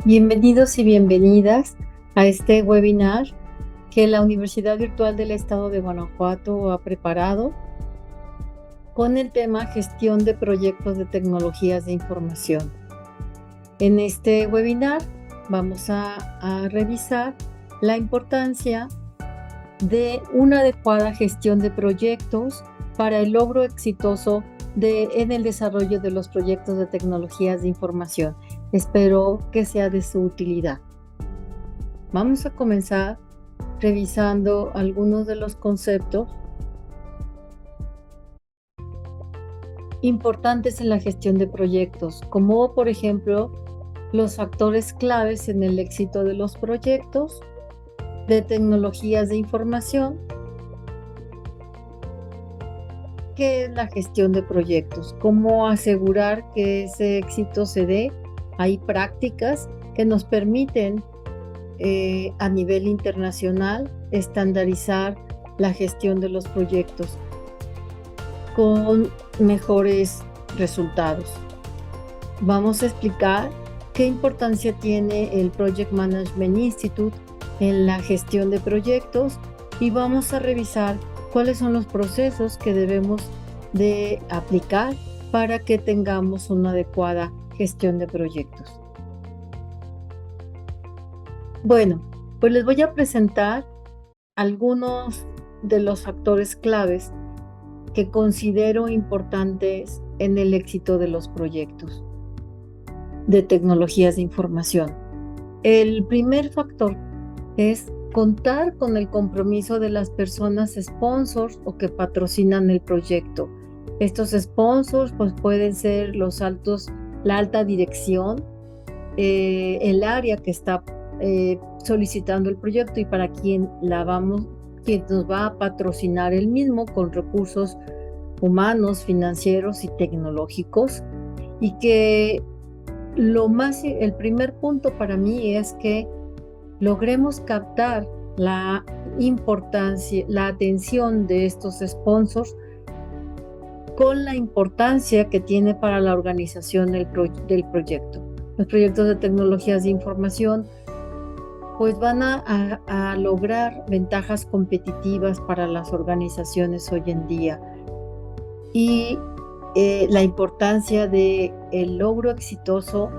Bienvenidos y bienvenidas a este webinar que la Universidad Virtual del Estado de Guanajuato ha preparado con el tema Gestión de Proyectos de Tecnologías de Información. En este webinar vamos a revisar la importancia de una adecuada gestión de proyectos para el logro exitoso en el desarrollo de los proyectos de tecnologías de información. Espero que sea de su utilidad. Vamos a comenzar revisando algunos de los conceptos importantes en la gestión de proyectos, como por ejemplo los factores claves en el éxito de los proyectos de tecnologías de información. ¿Qué es la gestión de proyectos? ¿Cómo asegurar que ese éxito se dé? Hay prácticas que nos permiten a nivel internacional estandarizar la gestión de los proyectos con mejores resultados. Vamos a explicar qué importancia tiene el Project Management Institute en la gestión de proyectos y vamos a revisar cuáles son los procesos que debemos de aplicar para que tengamos una adecuada gestión de proyectos. Bueno, pues les voy a presentar algunos de los factores claves que considero importantes en el éxito de los proyectos de tecnologías de información. El primer factor es contar con el compromiso de las personas sponsors o que patrocinan el proyecto. Estos sponsors pues pueden ser la alta dirección, el área que está solicitando el proyecto y para quien nos va a patrocinar el mismo con recursos humanos, financieros y tecnológicos. Y que el primer punto para mí es que logremos captar la importancia, la atención de estos sponsors con la importancia que tiene para la organización del proyecto. Los proyectos de tecnologías de información pues van a lograr ventajas competitivas para las organizaciones hoy en día. Y la importancia del logro exitoso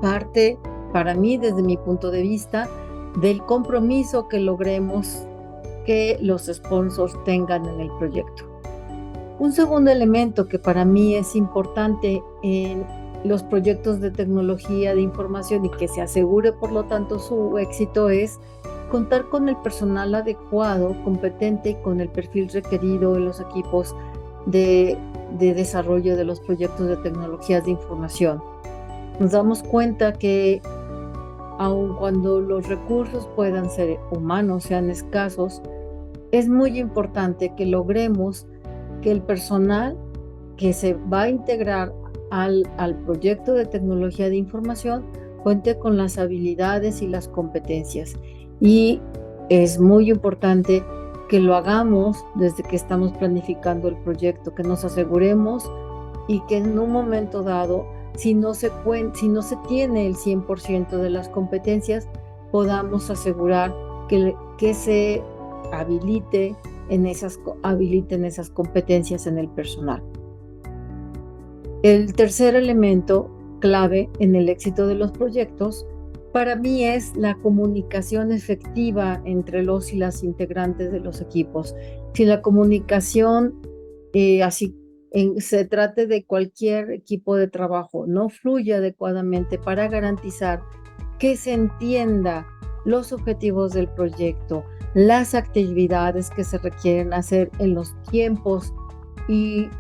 parte, para mí, desde mi punto de vista, del compromiso que logremos que los sponsors tengan en el proyecto. Un segundo elemento que para mí es importante en los proyectos de tecnología de información y que se asegure, por lo tanto, su éxito es contar con el personal adecuado, competente y con el perfil requerido en los equipos de desarrollo de los proyectos de tecnologías de información. Nos damos cuenta que aun cuando los recursos puedan ser humanos, sean escasos, es muy importante que logremos que el personal que se va a integrar al proyecto de tecnología de información cuente con las habilidades y las competencias. Y es muy importante que lo hagamos desde que estamos planificando el proyecto, que nos aseguremos y que en un momento dado, si no se tiene el 100% de las competencias, podamos asegurar que se habiliten esas competencias en el personal. El tercer elemento clave en el éxito de los proyectos para mí es la comunicación efectiva entre los y las integrantes de los equipos. Si la comunicación, se trate de cualquier equipo de trabajo, no fluye adecuadamente para garantizar que se entienda los objetivos del proyecto, las actividades que se requieren hacer en los tiempos y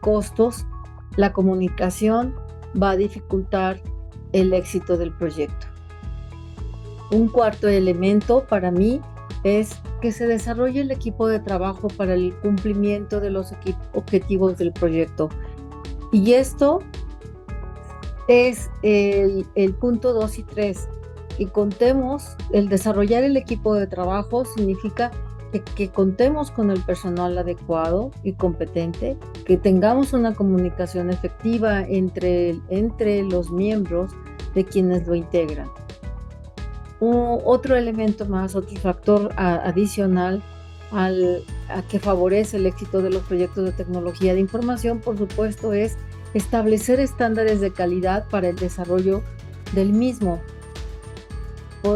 costos, la comunicación va a dificultar el éxito del proyecto. Un cuarto elemento para mí es que se desarrolle el equipo de trabajo para el cumplimiento de los objetivos del proyecto. Y esto es el punto 2 y 3. Y el desarrollar el equipo de trabajo significa que contemos con el personal adecuado y competente, que tengamos una comunicación efectiva entre los miembros de quienes lo integran. Otro elemento más, otro factor adicional a que favorece el éxito de los proyectos de tecnología de información, por supuesto, es establecer estándares de calidad para el desarrollo del mismo.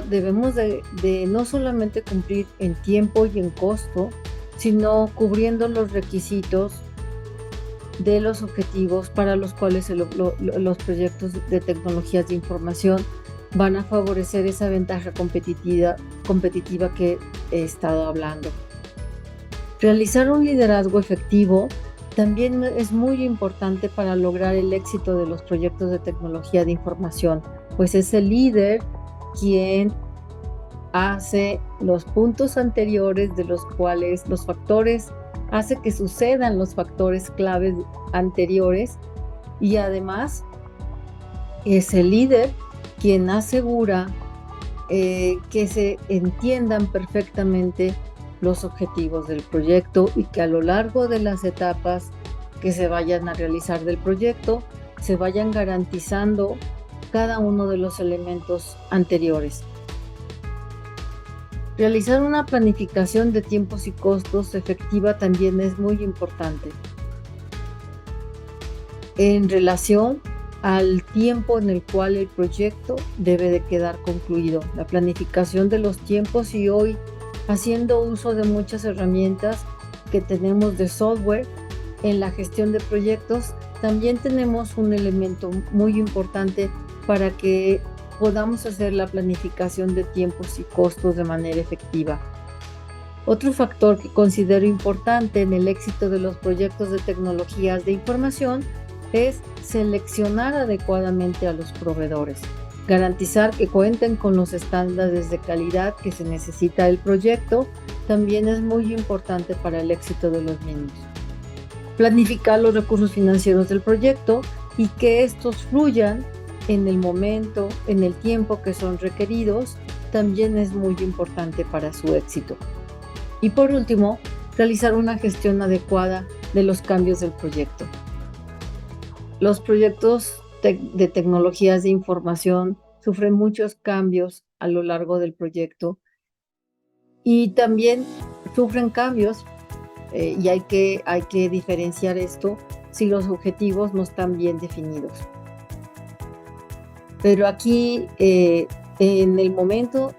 Debemos de no solamente cumplir en tiempo y en costo, sino cubriendo los requisitos de los objetivos para los cuales los proyectos de tecnologías de información van a favorecer esa ventaja competitiva que he estado hablando. Realizar un liderazgo efectivo también es muy importante para lograr el éxito de los proyectos de tecnología de información, pues es el líder quien hace los puntos anteriores de los cuales los factores, hace que sucedan los factores claves anteriores, y además es el líder quien asegura que se entiendan perfectamente los objetivos del proyecto y que a lo largo de las etapas que se vayan a realizar del proyecto se vayan garantizando cada uno de los elementos anteriores. Realizar una planificación de tiempos y costos efectiva también es muy importante en relación al tiempo en el cual el proyecto debe de quedar concluido. La planificación de los tiempos, y hoy haciendo uso de muchas herramientas que tenemos de software en la gestión de proyectos, también tenemos un elemento muy importante para que podamos hacer la planificación de tiempos y costos de manera efectiva. Otro factor que considero importante en el éxito de los proyectos de tecnologías de información es seleccionar adecuadamente a los proveedores, garantizar que cuenten con los estándares de calidad que se necesita el proyecto, también es muy importante para el éxito de los mismos. Planificar los recursos financieros del proyecto y que estos fluyan en el momento, en el tiempo que son requeridos, también es muy importante para su éxito. Y por último, realizar una gestión adecuada de los cambios del proyecto. Los proyectos de tecnologías de información sufren muchos cambios a lo largo del proyecto y también sufren cambios y hay que diferenciar esto si los objetivos no están bien definidos. Pero aquí, en el momento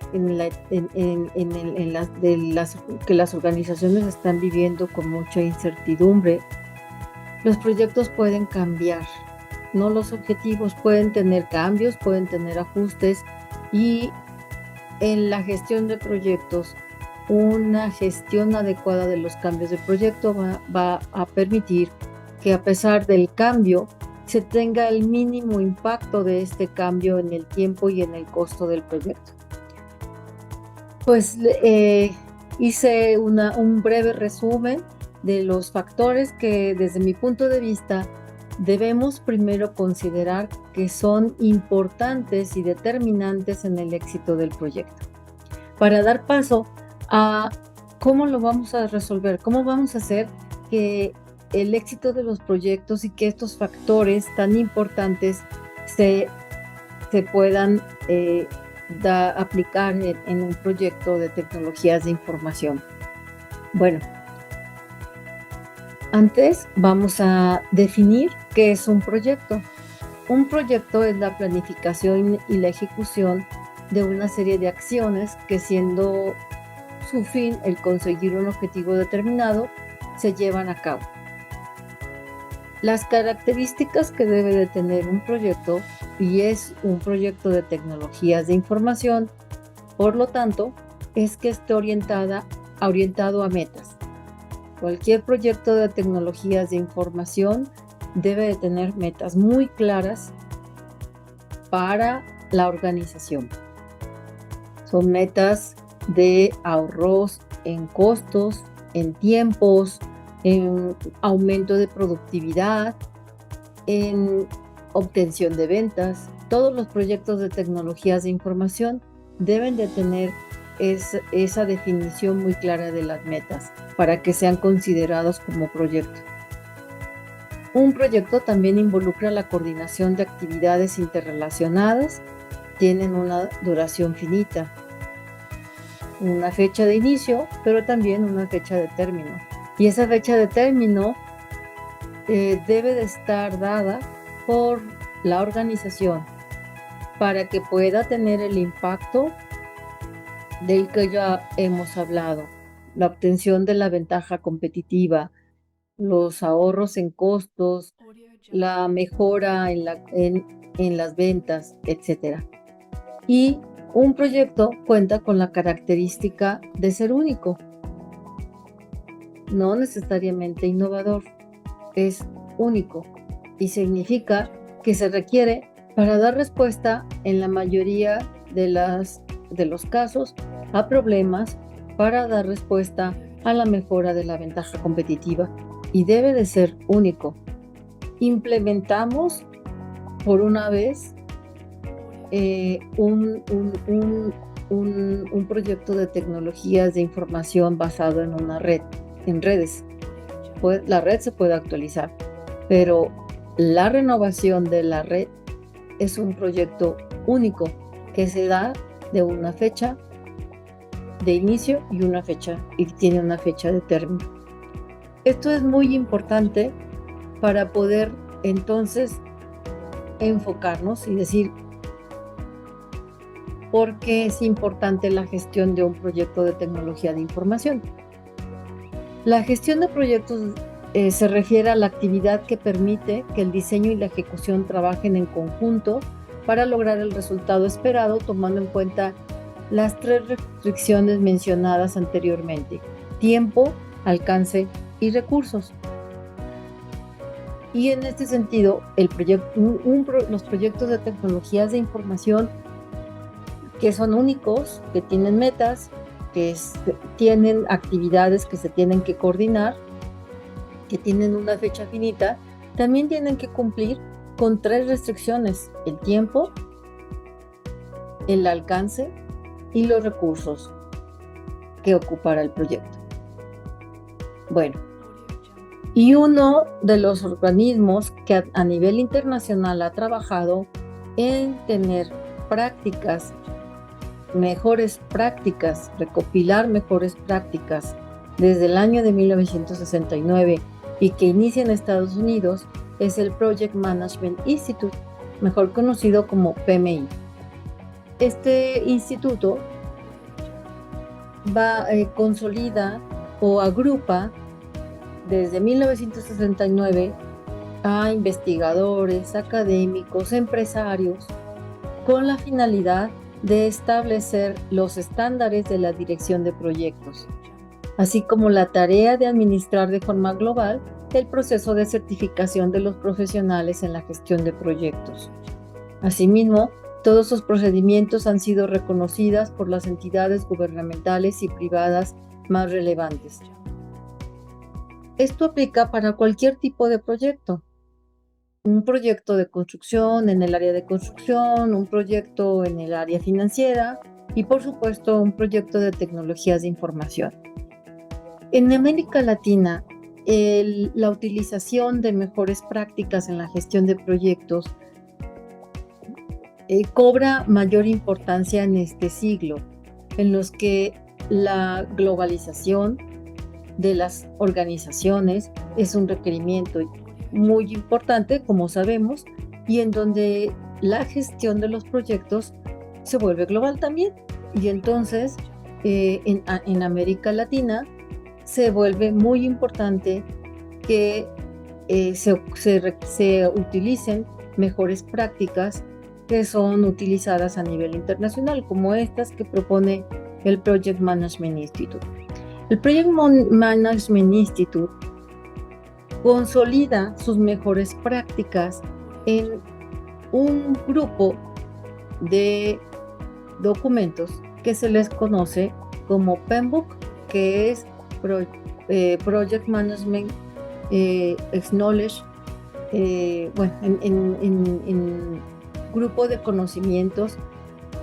que las organizaciones están viviendo con mucha incertidumbre, los proyectos pueden cambiar, ¿no? Los objetivos pueden tener cambios, pueden tener ajustes, y en la gestión de proyectos, una gestión adecuada de los cambios de proyecto va a permitir que, a pesar del cambio, se tenga el mínimo impacto de este cambio en el tiempo y en el costo del proyecto. Pues hice un breve resumen de los factores que, desde mi punto de vista, debemos primero considerar que son importantes y determinantes en el éxito del proyecto. Para dar paso a cómo lo vamos a resolver, cómo vamos a hacer que el éxito de los proyectos y que estos factores tan importantes se puedan aplicar en un proyecto de tecnologías de información. Bueno, antes vamos a definir qué es un proyecto. Un proyecto es la planificación y la ejecución de una serie de acciones que, siendo su fin el conseguir un objetivo determinado, se llevan a cabo. Las características que debe de tener un proyecto, y es un proyecto de tecnologías de información, por lo tanto, es que esté orientado a metas. Cualquier proyecto de tecnologías de información debe de tener metas muy claras para la organización. Son metas de ahorros en costos, en tiempos, en aumento de productividad, en obtención de ventas. Todos los proyectos de tecnologías de información deben de tener esa definición muy clara de las metas para que sean considerados como proyecto. Un proyecto también involucra la coordinación de actividades interrelacionadas, tienen una duración finita, una fecha de inicio, pero también una fecha de término. Y esa fecha de término debe de estar dada por la organización para que pueda tener el impacto del que ya hemos hablado, la obtención de la ventaja competitiva, los ahorros en costos, la mejora en las ventas, etcétera. Y un proyecto cuenta con la característica de ser único, no necesariamente innovador, es único y significa que se requiere para dar respuesta en la mayoría de los casos a problemas, para dar respuesta a la mejora de la ventaja competitiva, y debe de ser único. Implementamos por una vez un proyecto de tecnologías de información basado en una red, en redes. La red se puede actualizar, pero la renovación de la red es un proyecto único que se da de una fecha de inicio y tiene una fecha de término. Esto es muy importante para poder entonces enfocarnos y decir por qué es importante la gestión de un proyecto de tecnología de información. La gestión de proyectos se refiere a la actividad que permite que el diseño y la ejecución trabajen en conjunto para lograr el resultado esperado, tomando en cuenta las 3 restricciones mencionadas anteriormente: tiempo, alcance y recursos. Y en este sentido, los proyectos de tecnologías de información que son únicos, que tienen metas, que tienen actividades que se tienen que coordinar, que tienen una fecha finita, también tienen que cumplir con 3 restricciones: el tiempo, el alcance y los recursos que ocupará el proyecto. Bueno, y uno de los organismos que a nivel internacional ha trabajado en tener mejores prácticas, recopilar mejores prácticas desde el año de 1969 y que inicia en Estados Unidos, es el Project Management Institute, mejor conocido como PMI. Este instituto consolida o agrupa desde 1969 a investigadores, académicos, empresarios, con la finalidad de establecer los estándares de la dirección de proyectos, así como la tarea de administrar de forma global el proceso de certificación de los profesionales en la gestión de proyectos. Asimismo, todos sus procedimientos han sido reconocidas por las entidades gubernamentales y privadas más relevantes. Esto aplica para cualquier tipo de proyecto. Un proyecto de construcción en el área de construcción, un proyecto en el área financiera y, por supuesto, un proyecto de tecnologías de información. En América Latina, la utilización de mejores prácticas en la gestión de proyectos cobra mayor importancia en este siglo, en los que la globalización de las organizaciones es un requerimiento muy importante, como sabemos, y en donde la gestión de los proyectos se vuelve global también. Y entonces, en América Latina, se vuelve muy importante que se utilicen mejores prácticas que son utilizadas a nivel internacional, como estas que propone el Project Management Institute. El Project Management Institute consolida sus mejores prácticas en un grupo de documentos que se les conoce como PMBOK, que es Project Management Knowledge, en grupo de conocimientos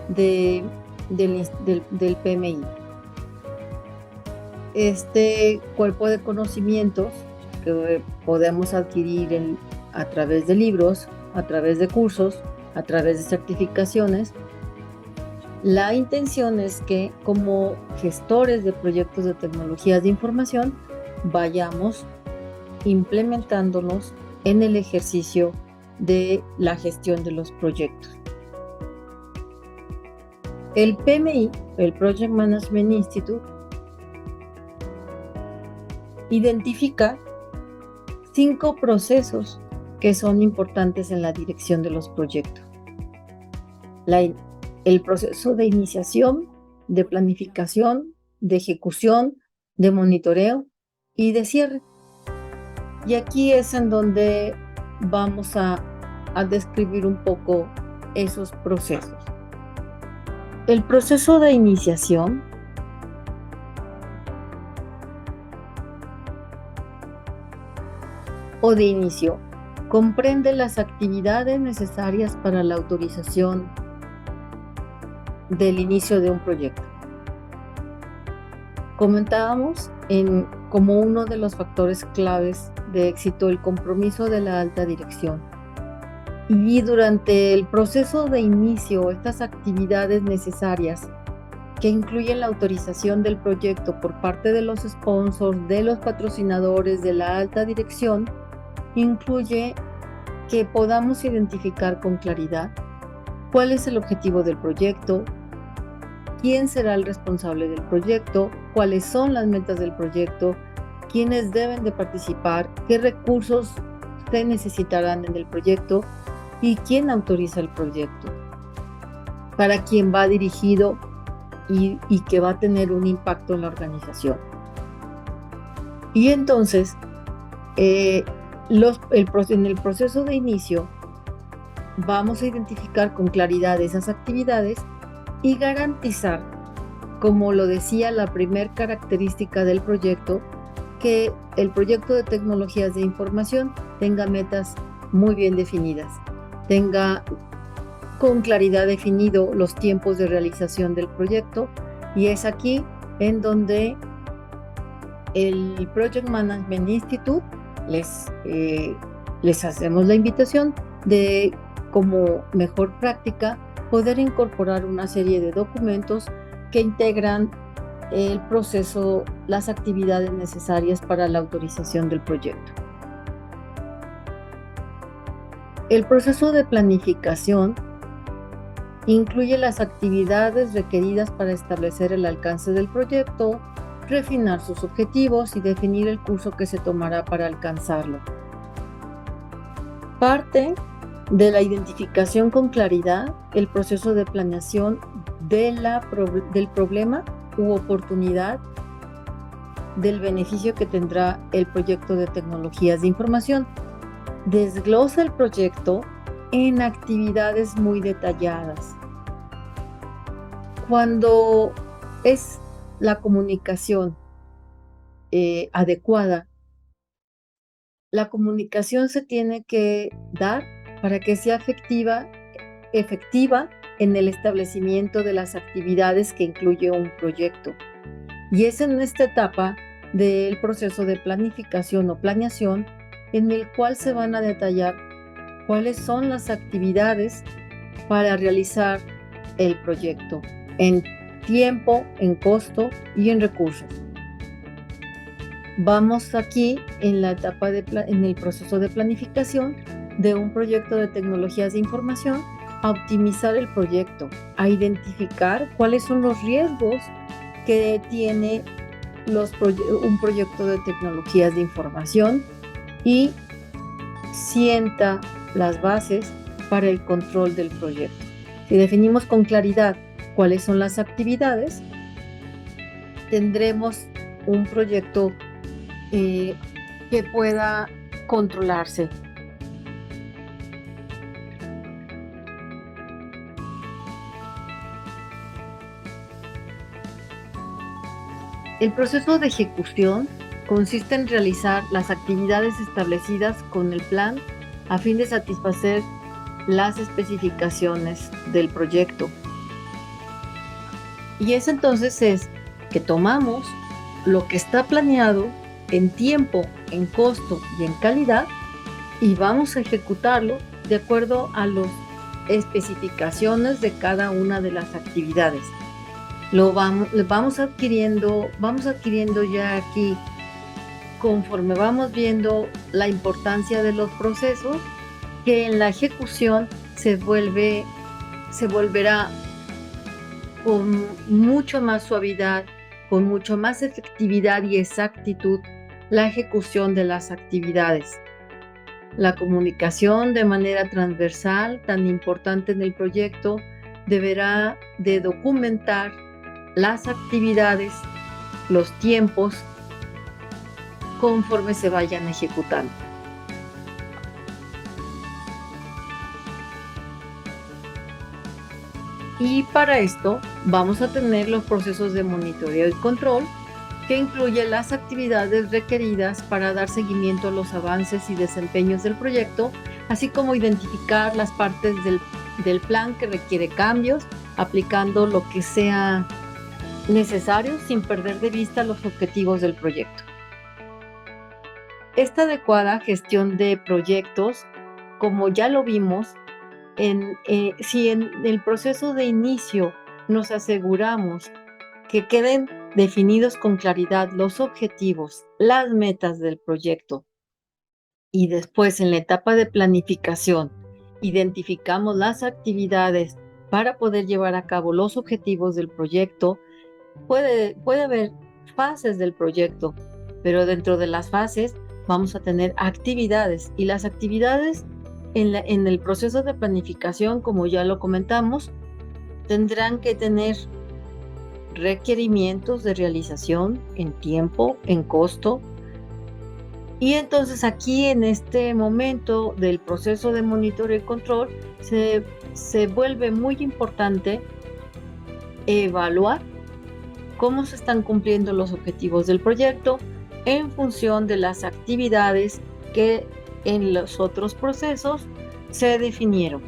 del PMI. Este cuerpo de conocimientos, que podemos adquirir a través de libros, a través de cursos, a través de certificaciones. La intención es que como gestores de proyectos de tecnologías de información vayamos implementándolos en el ejercicio de la gestión de los proyectos. El PMI, el Project Management Institute, identifica 5 procesos que son importantes en la dirección de los proyectos. El proceso de iniciación, de planificación, de ejecución, de monitoreo y de cierre. Y aquí es en donde vamos a describir un poco esos procesos. El proceso de iniciación o de inicio comprende las actividades necesarias para la autorización del inicio de un proyecto. Comentábamos como uno de los factores claves de éxito el compromiso de la alta dirección. Y durante el proceso de inicio, estas actividades necesarias que incluyen la autorización del proyecto por parte de los sponsors, de los patrocinadores, de la alta dirección, incluye que podamos identificar con claridad cuál es el objetivo del proyecto, quién será el responsable del proyecto, cuáles son las metas del proyecto, quiénes deben de participar, qué recursos se necesitarán en el proyecto y quién autoriza el proyecto, para quién va dirigido y que va a tener un impacto en la organización. Y entonces, en el proceso de inicio, vamos a identificar con claridad esas actividades y garantizar, como lo decía la primera característica del proyecto, que el proyecto de tecnologías de información tenga metas muy bien definidas, tenga con claridad definido los tiempos de realización del proyecto, y es aquí en donde el Project Management Institute les hacemos la invitación de, como mejor práctica, poder incorporar una serie de documentos que integran el proceso, las actividades necesarias para la autorización del proyecto. El proceso de planificación incluye las actividades requeridas para establecer el alcance del proyecto, refinar sus objetivos y definir el curso que se tomará para alcanzarlo. Parte de la identificación con claridad, el proceso de planeación del problema u oportunidad, del beneficio que tendrá el proyecto de tecnologías de información. Desglosa el proyecto en actividades muy detalladas. Cuando es la comunicación adecuada, la comunicación se tiene que dar para que sea efectiva en el establecimiento de las actividades que incluye un proyecto. Y es en esta etapa del proceso de planificación o planeación en el cual se van a detallar cuáles son las actividades para realizar el proyecto en tiempo, en costo y en recursos. Vamos aquí en la etapa en el proceso de planificación de un proyecto de tecnologías de información, a optimizar el proyecto, a identificar cuáles son los riesgos que tiene un proyecto de tecnologías de información y sienta las bases para el control del proyecto. Si definimos con claridad cuáles son las actividades, tendremos un proyecto que pueda controlarse. El proceso de ejecución consiste en realizar las actividades establecidas con el plan a fin de satisfacer las especificaciones del proyecto. Y es que tomamos lo que está planeado en tiempo en costo y en calidad, y vamos a ejecutarlo de acuerdo a las especificaciones de cada una de las actividades. Vamos adquiriendo ya aquí, conforme vamos viendo la importancia de los procesos, que en la ejecución se volverá con mucho más suavidad, con mucho más efectividad y exactitud la ejecución de las actividades. La comunicación de manera transversal, tan importante en el proyecto, deberá de documentar las actividades, los tiempos, conforme se vayan ejecutando. Y para esto vamos a tener los procesos de monitoreo y control, que incluye las actividades requeridas para dar seguimiento a los avances y desempeños del proyecto, así como identificar las partes del plan que requiere cambios, aplicando lo que sea necesario sin perder de vista los objetivos del proyecto. Esta adecuada gestión de proyectos, como ya lo vimos, si en el proceso de inicio nos aseguramos que queden definidos con claridad los objetivos, las metas del proyecto, y después en la etapa de planificación identificamos las actividades para poder llevar a cabo los objetivos del proyecto. Puede haber fases del proyecto, pero dentro de las fases vamos a tener actividades, y las actividades en el proceso de planificación, como ya lo comentamos, tendrán que tener requerimientos de realización en tiempo, en costo. Y entonces aquí, en este momento del proceso de monitoreo y control, se vuelve muy importante evaluar cómo se están cumpliendo los objetivos del proyecto en función de las actividades que en los otros procesos se definieron.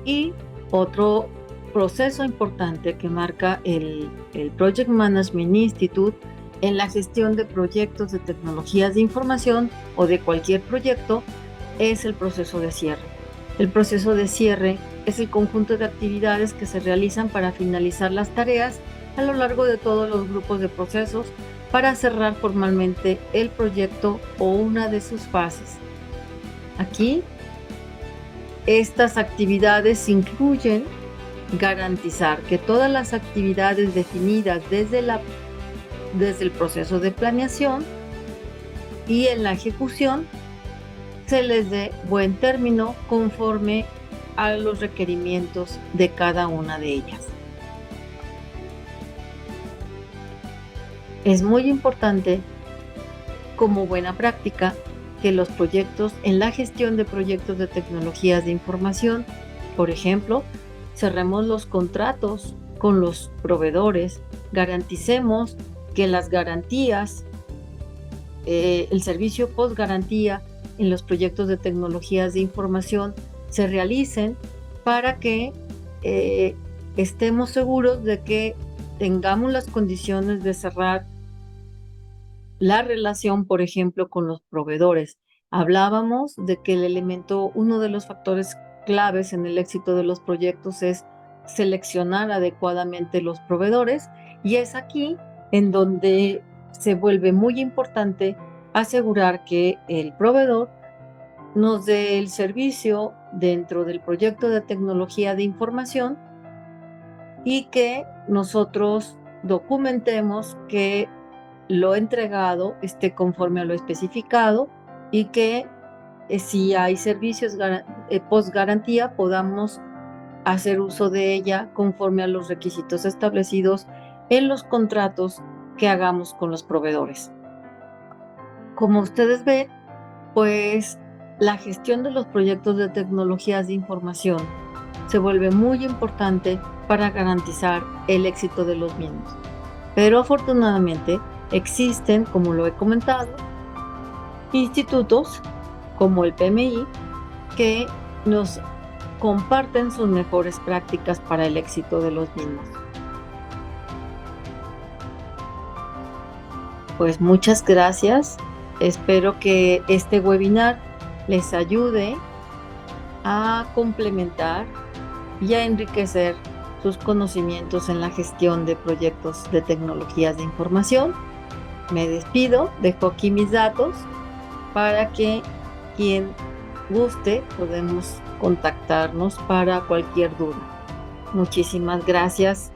Y otro proceso importante que marca el Project Management Institute en la gestión de proyectos de tecnologías de información o de cualquier proyecto es el proceso de cierre. El proceso de cierre es el conjunto de actividades que se realizan para finalizar las tareas a lo largo de todos los grupos de procesos para cerrar formalmente el proyecto o una de sus fases. Aquí, estas actividades incluyen garantizar que todas las actividades definidas desde el proceso de planeación y en la ejecución se les dé buen término conforme a los requerimientos de cada una de ellas. Es muy importante, como buena práctica, que los proyectos, en la gestión de proyectos de tecnologías de información, por ejemplo, cerremos los contratos con los proveedores, garanticemos que las garantías, el servicio postgarantía en los proyectos de tecnologías de información se realicen para que estemos seguros de que tengamos las condiciones de cerrar la relación, por ejemplo, con los proveedores. Hablábamos de que uno de los factores claves en el éxito de los proyectos es seleccionar adecuadamente los proveedores, y es aquí en donde se vuelve muy importante asegurar que el proveedor nos dé el servicio dentro del proyecto de tecnología de información y que nosotros documentemos que lo entregado esté conforme a lo especificado, y que si hay servicios postgarantía podamos hacer uso de ella conforme a los requisitos establecidos en los contratos que hagamos con los proveedores. Como ustedes ven, pues la gestión de los proyectos de tecnologías de información se vuelve muy importante para garantizar el éxito de los mismos. Pero afortunadamente existen, como lo he comentado, institutos como el PMI que nos comparten sus mejores prácticas para el éxito de los mismos. Pues muchas gracias. Espero que este webinar les ayude a complementar y a enriquecer sus conocimientos en la gestión de proyectos de tecnologías de información. Me despido, dejo aquí mis datos para que quien guste podemos contactarnos para cualquier duda. Muchísimas gracias.